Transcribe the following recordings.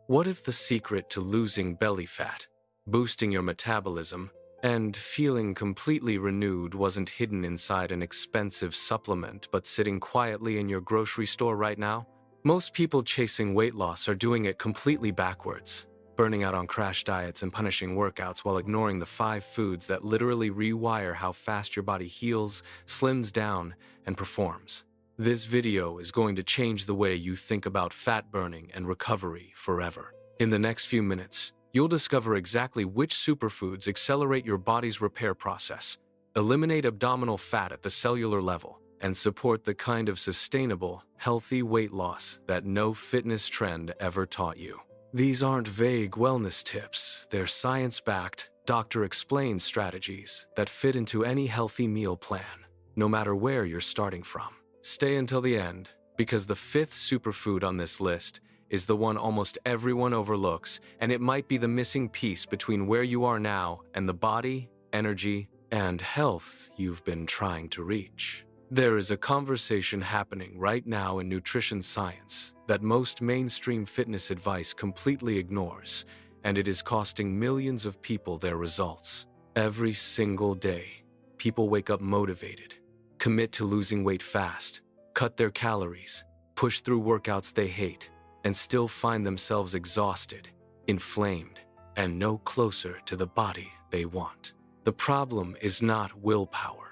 What if the secret to losing belly fat, boosting your metabolism, and feeling completely renewed wasn't hidden inside an expensive supplement but sitting quietly in your grocery store right now? Most people chasing weight loss are doing it completely backwards, burning out on crash diets and punishing workouts while ignoring the 5 foods that literally rewire how fast your body heals, slims down, and performs. This video is going to change the way you think about fat burning and recovery forever. In the next few minutes, you'll discover exactly which superfoods accelerate your body's repair process, eliminate abdominal fat at the cellular level, and support the kind of sustainable, healthy weight loss that no fitness trend ever taught you. These aren't vague wellness tips, they're science-backed, doctor-explained strategies that fit into any healthy meal plan, no matter where you're starting from. Stay until the end, because the 5th superfood on this list is the one almost everyone overlooks, and it might be the missing piece between where you are now and the body, energy, and health you've been trying to reach. There is a conversation happening right now in nutrition science that most mainstream fitness advice completely ignores, and it is costing millions of people their results. Every single day, people wake up motivated, commit to losing weight fast, cut their calories, push through workouts they hate, and still find themselves exhausted, inflamed, and no closer to the body they want. The problem is not willpower.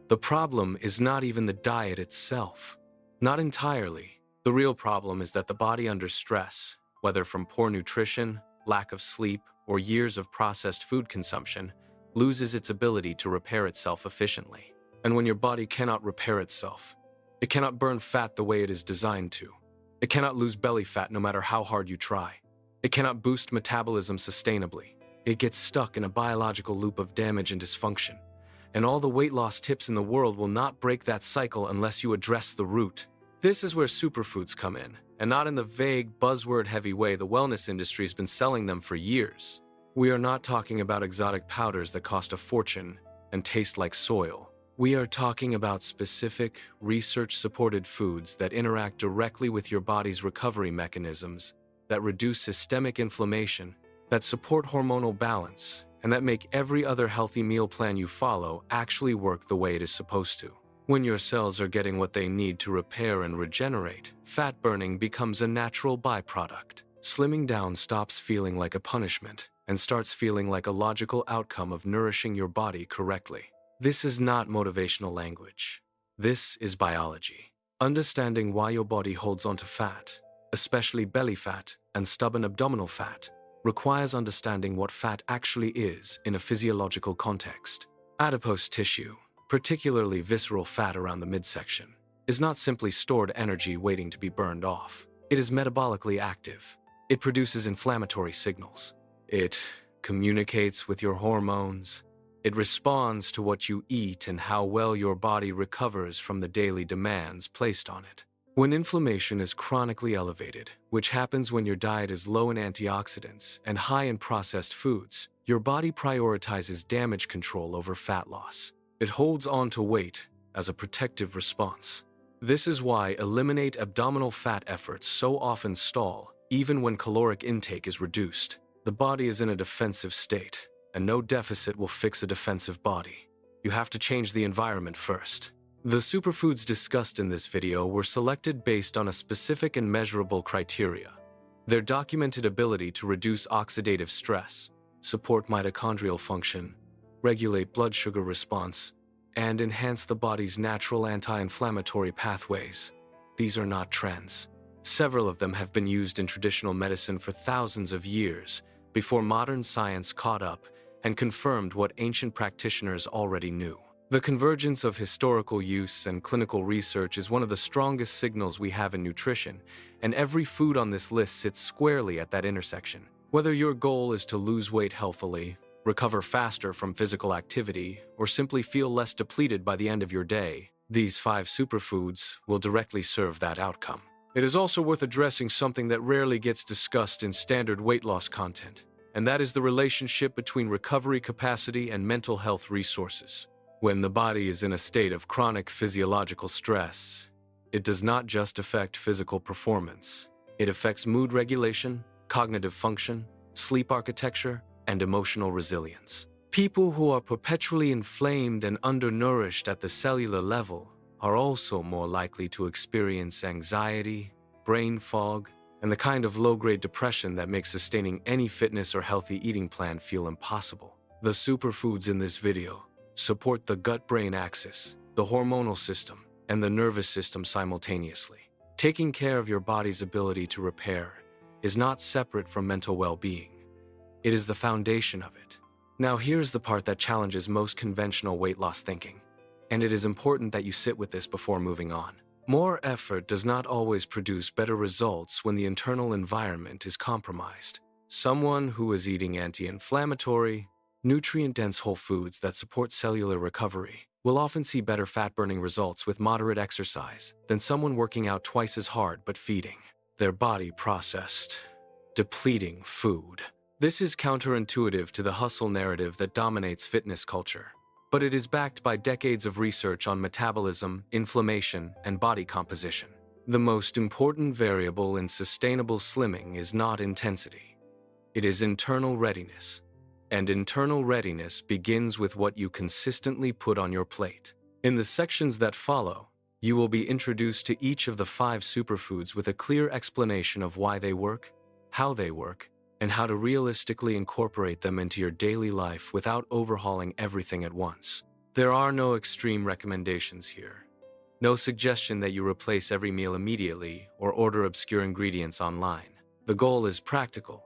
The problem is not even the diet itself. Not entirely. The real problem is that the body under stress, whether from poor nutrition, lack of sleep, or years of processed food consumption, loses its ability to repair itself efficiently. And when your body cannot repair itself, it cannot burn fat the way it is designed to. It cannot lose belly fat no matter how hard you try. It cannot boost metabolism sustainably. It gets stuck in a biological loop of damage and dysfunction. And all the weight loss tips in the world will not break that cycle unless you address the root. This is where superfoods come in, and not in the vague, buzzword-heavy way the wellness industry has been selling them for years. We are not talking about exotic powders that cost a fortune and taste like soil. We are talking about specific, research-supported foods that interact directly with your body's recovery mechanisms, that reduce systemic inflammation, that support hormonal balance, and that make every other healthy meal plan you follow actually work the way it is supposed to. When your cells are getting what they need to repair and regenerate, fat burning becomes a natural byproduct. Slimming down stops feeling like a punishment and starts feeling like a logical outcome of nourishing your body correctly. This is not motivational language. This is biology. Understanding why your body holds onto fat, especially belly fat and stubborn abdominal fat, requires understanding what fat actually is in a physiological context. Adipose tissue, particularly visceral fat around the midsection, is not simply stored energy waiting to be burned off. It is metabolically active. It produces inflammatory signals. It communicates with your hormones. It responds to what you eat and how well your body recovers from the daily demands placed on it. When inflammation is chronically elevated, which happens when your diet is low in antioxidants and high in processed foods, your body prioritizes damage control over fat loss. It holds on to weight as a protective response. This is why eliminate abdominal fat efforts so often stall, even when caloric intake is reduced. The body is in a defensive state, and no deficit will fix a defensive body. You have to change the environment first. The superfoods discussed in this video were selected based on a specific and measurable criteria. Their documented ability to reduce oxidative stress, support mitochondrial function, regulate blood sugar response, and enhance the body's natural anti-inflammatory pathways. These are not trends. Several of them have been used in traditional medicine for thousands of years before modern science caught up and confirmed what ancient practitioners already knew. The convergence of historical use and clinical research is one of the strongest signals we have in nutrition, and every food on this list sits squarely at that intersection. Whether your goal is to lose weight healthily, recover faster from physical activity, or simply feel less depleted by the end of your day, these 5 superfoods will directly serve that outcome. It is also worth addressing something that rarely gets discussed in standard weight loss content, and that is the relationship between recovery capacity and mental health resources. When the body is in a state of chronic physiological stress, it does not just affect physical performance. It affects mood regulation, cognitive function, sleep architecture, and emotional resilience. People who are perpetually inflamed and undernourished at the cellular level are also more likely to experience anxiety, brain fog, and the kind of low-grade depression that makes sustaining any fitness or healthy eating plan feel impossible. The superfoods in this video support the gut-brain axis, the hormonal system, and the nervous system simultaneously. Taking care of your body's ability to repair is not separate from mental well-being. It is the foundation of it. Now here's the part that challenges most conventional weight loss thinking, and it is important that you sit with this before moving on. More effort does not always produce better results when the internal environment is compromised. Someone who is eating anti-inflammatory, nutrient-dense whole foods that support cellular recovery will often see better fat-burning results with moderate exercise than someone working out twice as hard but feeding their body processed, depleting food. This is counterintuitive to the hustle narrative that dominates fitness culture, but it is backed by decades of research on metabolism, inflammation, and body composition. The most important variable in sustainable slimming is not intensity. It is internal readiness. And internal readiness begins with what you consistently put on your plate. In the sections that follow, you will be introduced to each of the 5 superfoods with a clear explanation of why they work, how they work, and how to realistically incorporate them into your daily life without overhauling everything at once. There are no extreme recommendations here. No suggestion that you replace every meal immediately or order obscure ingredients online. The goal is practical,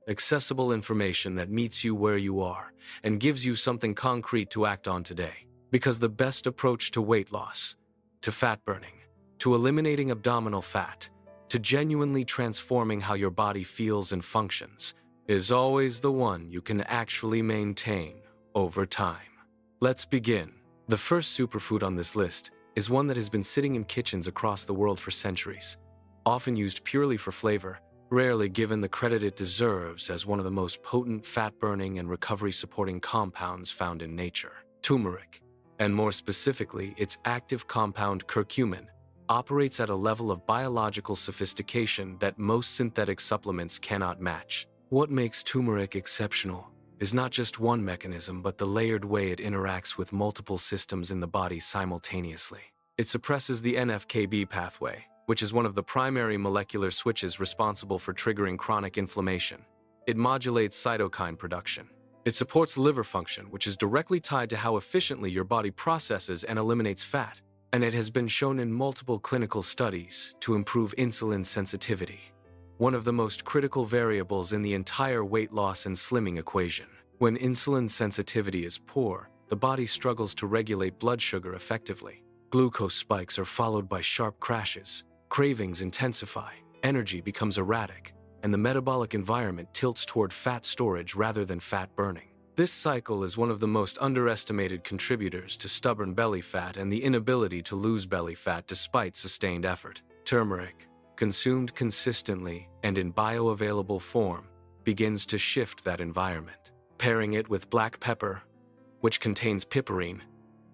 accessible information that meets you where you are and gives you something concrete to act on today. Because the best approach to weight loss, to fat burning, to eliminating abdominal fat, to genuinely transforming how your body feels and functions, is always the one you can actually maintain over time. Let's begin. The first superfood on this list is one that has been sitting in kitchens across the world for centuries, often used purely for flavor, rarely given the credit it deserves as one of the most potent fat-burning and recovery-supporting compounds found in nature. Turmeric, and more specifically its active compound curcumin, operates at a level of biological sophistication that most synthetic supplements cannot match. What makes turmeric exceptional is not just one mechanism, but the layered way it interacts with multiple systems in the body simultaneously. It suppresses the NF-κB pathway, which is one of the primary molecular switches responsible for triggering chronic inflammation. It modulates cytokine production. It supports liver function, which is directly tied to how efficiently your body processes and eliminates fat. And it has been shown in multiple clinical studies to improve insulin sensitivity, one of the most critical variables in the entire weight loss and slimming equation. When insulin sensitivity is poor, the body struggles to regulate blood sugar effectively. Glucose spikes are followed by sharp crashes. Cravings intensify, energy becomes erratic, and the metabolic environment tilts toward fat storage rather than fat burning. This cycle is one of the most underestimated contributors to stubborn belly fat and the inability to lose belly fat despite sustained effort. Turmeric, consumed consistently and in bioavailable form, begins to shift that environment. Pairing it with black pepper, which contains piperine,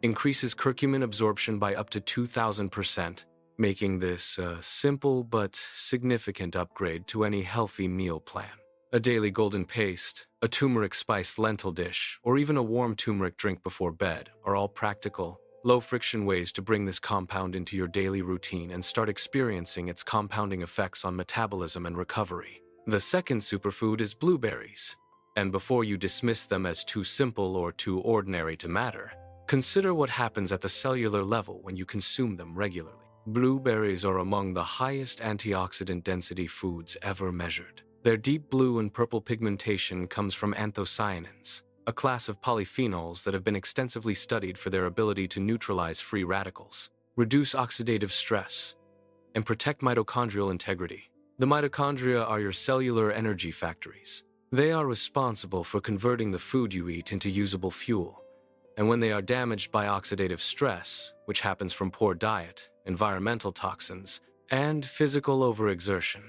increases curcumin absorption by up to 2,000%, making this a simple but significant upgrade to any healthy meal plan. A daily golden paste, a turmeric-spiced lentil dish, or even a warm turmeric drink before bed are all practical, low-friction ways to bring this compound into your daily routine and start experiencing its compounding effects on metabolism and recovery. The second superfood is blueberries. And before you dismiss them as too simple or too ordinary to matter, consider what happens at the cellular level when you consume them regularly. Blueberries are among the highest antioxidant density foods ever measured. Their deep blue and purple pigmentation comes from anthocyanins, a class of polyphenols that have been extensively studied for their ability to neutralize free radicals, reduce oxidative stress, and protect mitochondrial integrity. The mitochondria are your cellular energy factories. They are responsible for converting the food you eat into usable fuel. And when they are damaged by oxidative stress, which happens from poor diet, environmental toxins, and physical overexertion,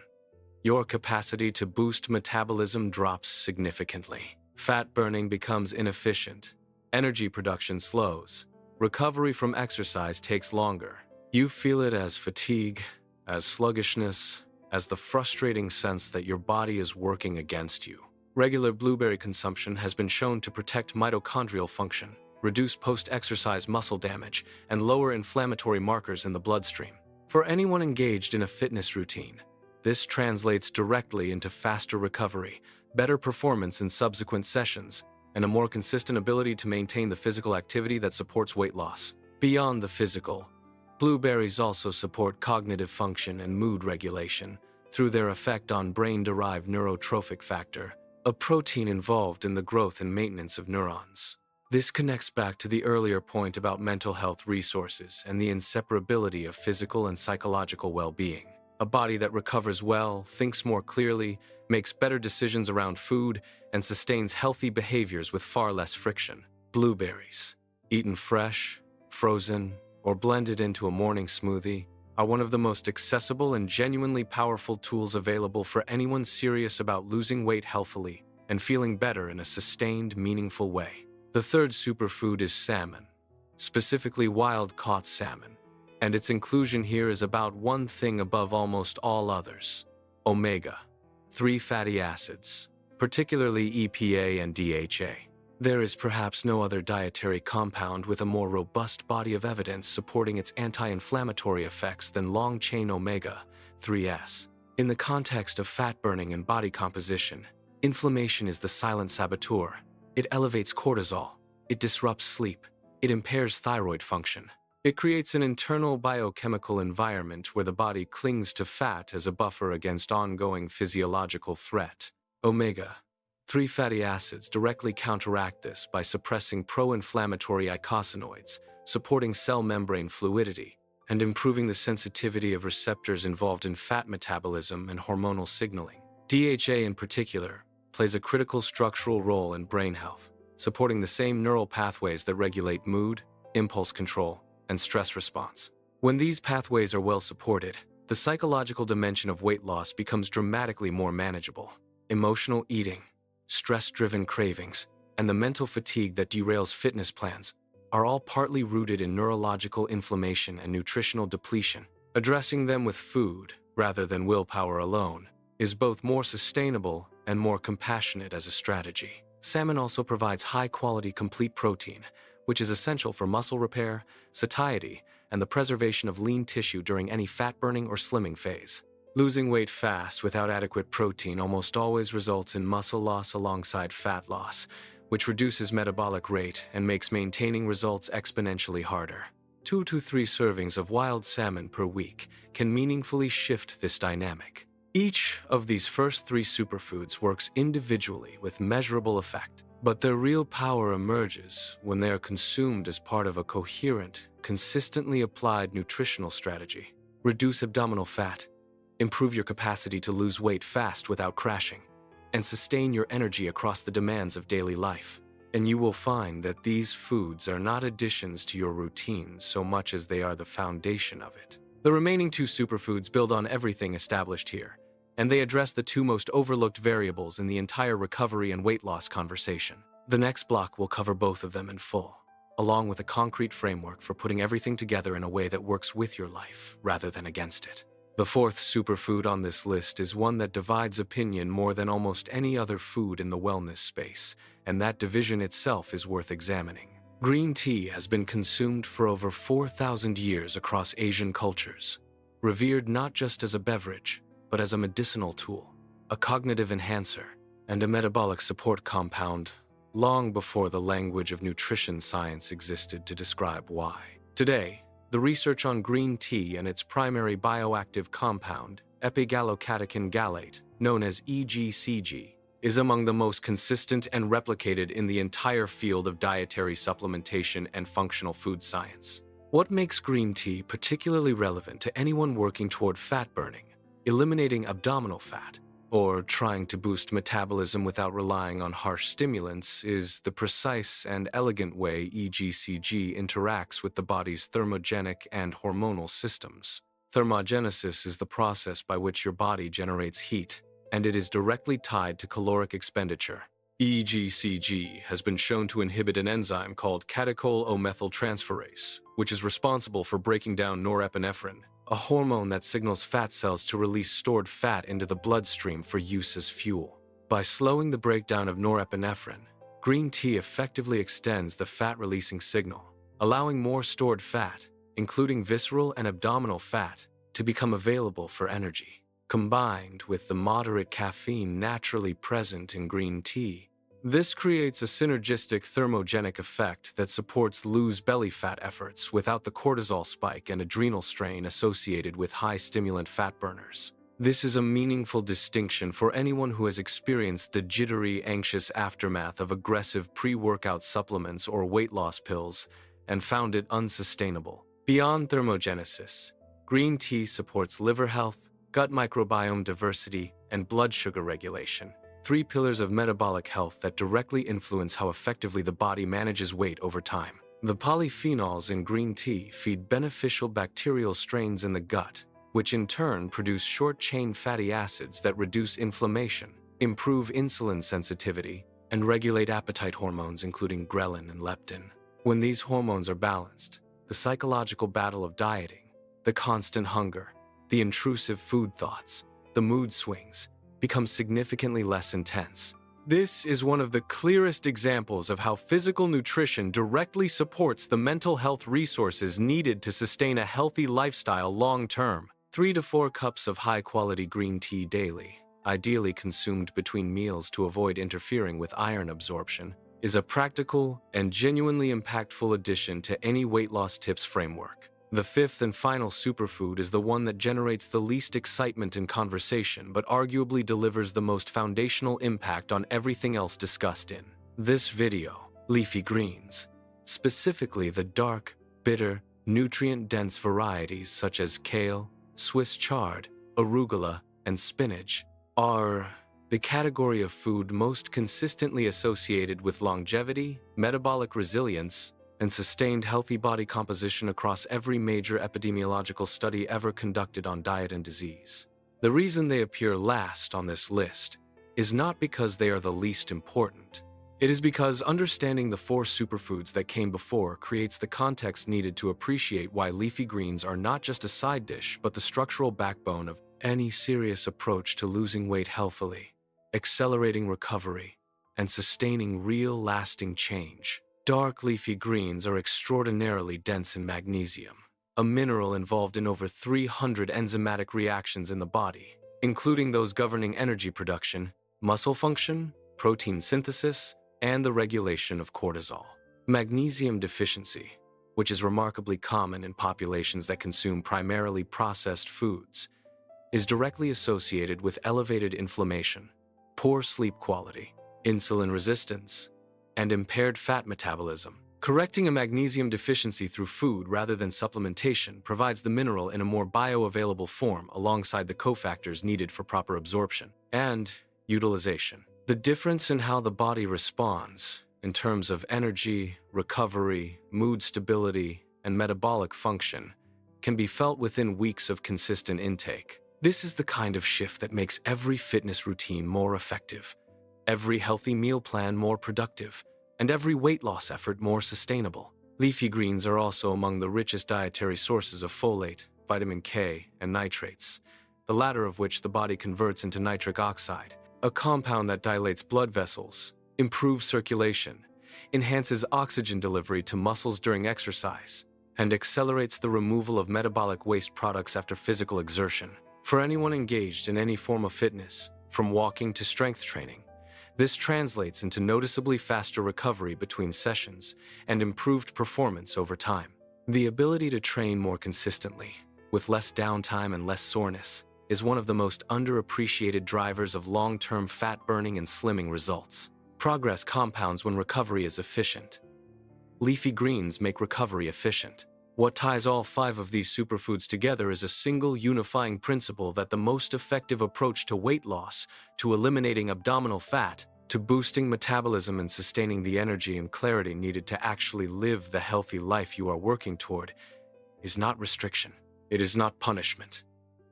your capacity to boost metabolism drops significantly. Fat burning becomes inefficient, energy production slows, recovery from exercise takes longer. You feel it as fatigue, as sluggishness, as the frustrating sense that your body is working against you. Regular blueberry consumption has been shown to protect mitochondrial function, reduce post-exercise muscle damage, and lower inflammatory markers in the bloodstream. For anyone engaged in a fitness routine, this translates directly into faster recovery, better performance in subsequent sessions, and a more consistent ability to maintain the physical activity that supports weight loss. Beyond the physical, blueberries also support cognitive function and mood regulation through their effect on brain-derived neurotrophic factor, a protein involved in the growth and maintenance of neurons. This connects back to the earlier point about mental health resources and the inseparability of physical and psychological well-being. A body that recovers well, thinks more clearly, makes better decisions around food, and sustains healthy behaviors with far less friction. Blueberries, eaten fresh, frozen, or blended into a morning smoothie, are one of the most accessible and genuinely powerful tools available for anyone serious about losing weight healthily and feeling better in a sustained, meaningful way. The third superfood is salmon, specifically wild-caught salmon, and its inclusion here is about one thing above almost all others: omega-3 fatty acids, particularly EPA and DHA. There is perhaps no other dietary compound with a more robust body of evidence supporting its anti-inflammatory effects than long-chain omega-3s. In the context of fat burning and body composition, inflammation is the silent saboteur. It elevates cortisol, it disrupts sleep, it impairs thyroid function. It creates an internal biochemical environment where the body clings to fat as a buffer against ongoing physiological threat. Omega-3 fatty acids directly counteract this by suppressing pro-inflammatory eicosanoids, supporting cell membrane fluidity, and improving the sensitivity of receptors involved in fat metabolism and hormonal signaling. DHA in particular plays a critical structural role in brain health, supporting the same neural pathways that regulate mood, impulse control, and stress response. When these pathways are well supported, the psychological dimension of weight loss becomes dramatically more manageable. Emotional eating, stress-driven cravings, and the mental fatigue that derails fitness plans are all partly rooted in neurological inflammation and nutritional depletion. Addressing them with food, rather than willpower alone, is both more sustainable and more compassionate as a strategy. Salmon also provides high-quality complete protein, which is essential for muscle repair, satiety, and the preservation of lean tissue during any fat-burning or slimming phase. Losing weight fast without adequate protein almost always results in muscle loss alongside fat loss, which reduces metabolic rate and makes maintaining results exponentially harder. 2 to 3 servings of wild salmon per week can meaningfully shift this dynamic. Each of these first 3 superfoods works individually with measurable effect, but their real power emerges when they are consumed as part of a coherent, consistently applied nutritional strategy. Reduce abdominal fat, improve your capacity to lose weight fast without crashing, and sustain your energy across the demands of daily life. And you will find that these foods are not additions to your routine so much as they are the foundation of it. The remaining 2 superfoods build on everything established here, and they address the 2 most overlooked variables in the entire recovery and weight loss conversation. The next block will cover both of them in full, along with a concrete framework for putting everything together in a way that works with your life rather than against it. The 4th superfood on this list is one that divides opinion more than almost any other food in the wellness space, and that division itself is worth examining. Green tea has been consumed for over 4,000 years across Asian cultures, revered not just as a beverage, but as a medicinal tool, a cognitive enhancer, and a metabolic support compound, long before the language of nutrition science existed to describe why. Today, the research on green tea and its primary bioactive compound, epigallocatechin gallate, known as EGCG, is among the most consistent and replicated in the entire field of dietary supplementation and functional food science. What makes green tea particularly relevant to anyone working toward fat burning, eliminating abdominal fat, or trying to boost metabolism without relying on harsh stimulants is the precise and elegant way EGCG interacts with the body's thermogenic and hormonal systems. Thermogenesis is the process by which your body generates heat, and it is directly tied to caloric expenditure. EGCG has been shown to inhibit an enzyme called catechol-O-methyltransferase, which is responsible for breaking down norepinephrine, a hormone that signals fat cells to release stored fat into the bloodstream for use as fuel. By slowing the breakdown of norepinephrine, green tea effectively extends the fat-releasing signal, allowing more stored fat, including visceral and abdominal fat, to become available for energy. Combined with the moderate caffeine naturally present in green tea, this creates a synergistic thermogenic effect that supports lose belly fat efforts without the cortisol spike and adrenal strain associated with high-stimulant fat burners. This is a meaningful distinction for anyone who has experienced the jittery, anxious aftermath of aggressive pre-workout supplements or weight loss pills and found it unsustainable. Beyond thermogenesis, green tea supports liver health, gut microbiome diversity, and blood sugar regulation, 3 pillars of metabolic health that directly influence how effectively the body manages weight over time. The polyphenols in green tea feed beneficial bacterial strains in the gut, which in turn produce short-chain fatty acids that reduce inflammation, improve insulin sensitivity, and regulate appetite hormones including ghrelin and leptin. When these hormones are balanced, the psychological battle of dieting, the constant hunger, the intrusive food thoughts, the mood swings, become significantly less intense. This is one of the clearest examples of how physical nutrition directly supports the mental health resources needed to sustain a healthy lifestyle long-term. 3 to 4 cups of high-quality green tea daily, ideally consumed between meals to avoid interfering with iron absorption, is a practical and genuinely impactful addition to any weight loss tips framework. The fifth and final superfood is the one that generates the least excitement in conversation but arguably delivers the most foundational impact on everything else discussed in this video: leafy greens. Specifically, the dark, bitter, nutrient-dense varieties such as kale, Swiss chard, arugula, and spinach are the category of food most consistently associated with longevity, metabolic resilience, and sustained healthy body composition across every major epidemiological study ever conducted on diet and disease. The reason they appear last on this list is not because they are the least important. It is because understanding the 4 superfoods that came before creates the context needed to appreciate why leafy greens are not just a side dish but the structural backbone of any serious approach to losing weight healthily, accelerating recovery, and sustaining real lasting change. Dark leafy greens are extraordinarily dense in magnesium, a mineral involved in over 300 enzymatic reactions in the body, including those governing energy production, muscle function, protein synthesis, and the regulation of cortisol. Magnesium deficiency, which is remarkably common in populations that consume primarily processed foods, is directly associated with elevated inflammation, poor sleep quality, insulin resistance, and impaired fat metabolism. Correcting a magnesium deficiency through food rather than supplementation provides the mineral in a more bioavailable form alongside the cofactors needed for proper absorption and utilization. The difference in how the body responds, in terms of energy, recovery, mood stability, and metabolic function, can be felt within weeks of consistent intake. This is the kind of shift that makes every fitness routine more effective, every healthy meal plan more productive, and every weight loss effort more sustainable. Leafy greens are also among the richest dietary sources of folate, vitamin K, and nitrates, the latter of which the body converts into nitric oxide, a compound that dilates blood vessels, improves circulation, enhances oxygen delivery to muscles during exercise, and accelerates the removal of metabolic waste products after physical exertion. For anyone engaged in any form of fitness, from walking to strength training, this translates into noticeably faster recovery between sessions and improved performance over time. The ability to train more consistently, with less downtime and less soreness, is one of the most underappreciated drivers of long-term fat burning and slimming results. Progress compounds when recovery is efficient. Leafy greens make recovery efficient. What ties all 5 of these superfoods together is a single unifying principle that the most effective approach to weight loss, to eliminating abdominal fat, to boosting metabolism and sustaining the energy and clarity needed to actually live the healthy life you are working toward, is not restriction. It is not punishment.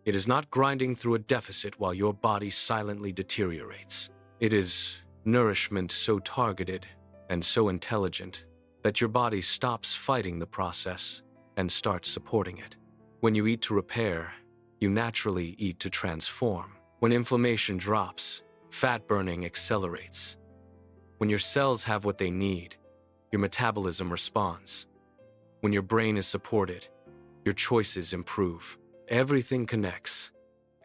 It is not grinding through a deficit while your body silently deteriorates. It is nourishment so targeted and so intelligent that your body stops fighting the process and starts supporting it. When you eat to repair, you naturally eat to transform. When inflammation drops, fat burning accelerates. When your cells have what they need, your metabolism responds. When your brain is supported, your choices improve. Everything connects,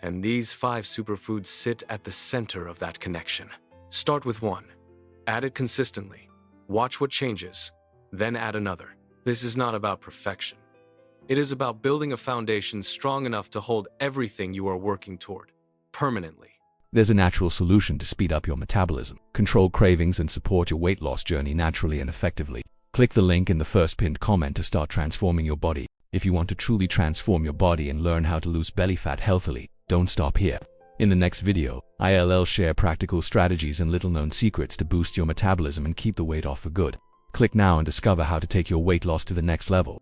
and these 5 superfoods sit at the center of that connection. Start with 1. Add it consistently. Watch what changes, then add another. This is not about perfection. It is about building a foundation strong enough to hold everything you are working toward, permanently. There's a natural solution to speed up your metabolism, control cravings, and support your weight loss journey naturally and effectively. Click the link in the first pinned comment to start transforming your body. If you want to truly transform your body and learn how to lose belly fat healthily, don't stop here. In the next video, I'll share practical strategies and little-known secrets to boost your metabolism and keep the weight off for good. Click now and discover how to take your weight loss to the next level.